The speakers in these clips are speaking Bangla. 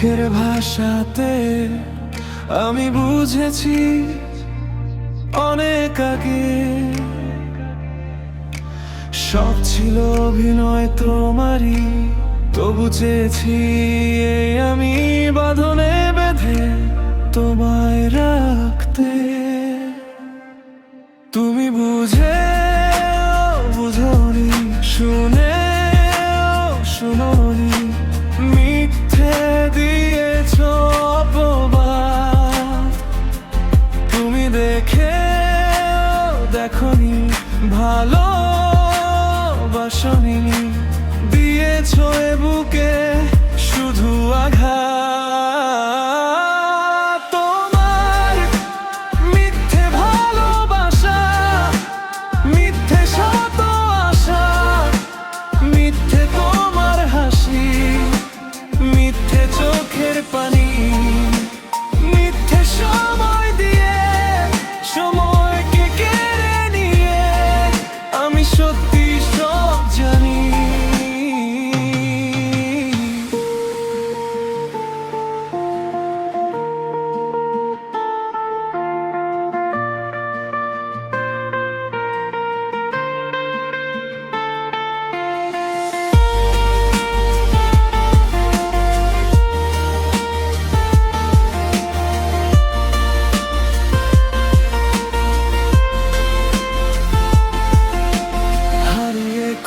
চোখের ভাষাতে আমি বুঝেছি অনেক আগে সব ছিল অভিনয় তোমারই, তবু চেয়েছি এই আমি বাঁধনে বেঁধে তোমায় রাখতে। তুমি বুঝে বুঝোনি, শুনে শুনোনি, মিথ্যে দিয়েছ অপবাদ। তুমি দেখে দেখনি, ভালোবাসনি, দিয়েছ এ বুকে শুধু আঘাত। তোমার মিথ্যে ভালোবাসা, মিথ্যে শত আশা, মিথ্যে তোমার হাসি, মিথ্যে চোখের পানি, মিথ্যে সময় দিয়ে সময়কে কেড়ে নিয়ে আমি সত্যি সব জানি।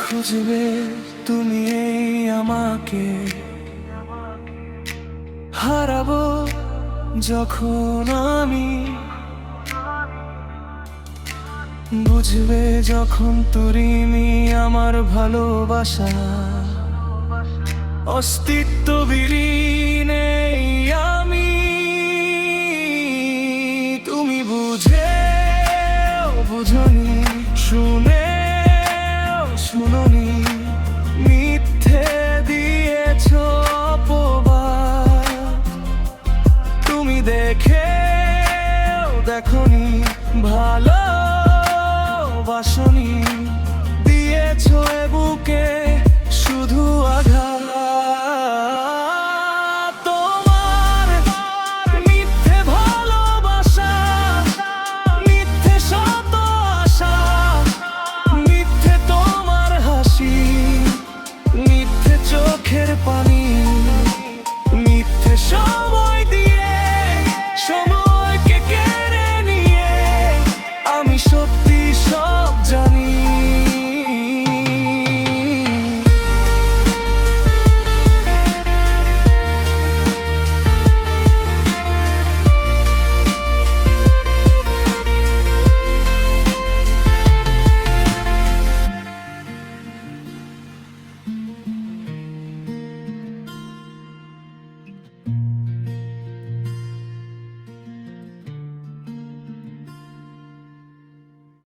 খুঁজবে তুমি এই আমাকে, হারাবো যখন আমি, বুঝবে যখন তুমি আমার ভালোবাসা অস্তিত্ব বিলীন এই আমি। তুমি বুঝে বুঝনি, শুনে শুনোনি, মিথ্যে দিয়েছ অপবাদ। তুমি দেখে দেখনি, ভালোবাসনি,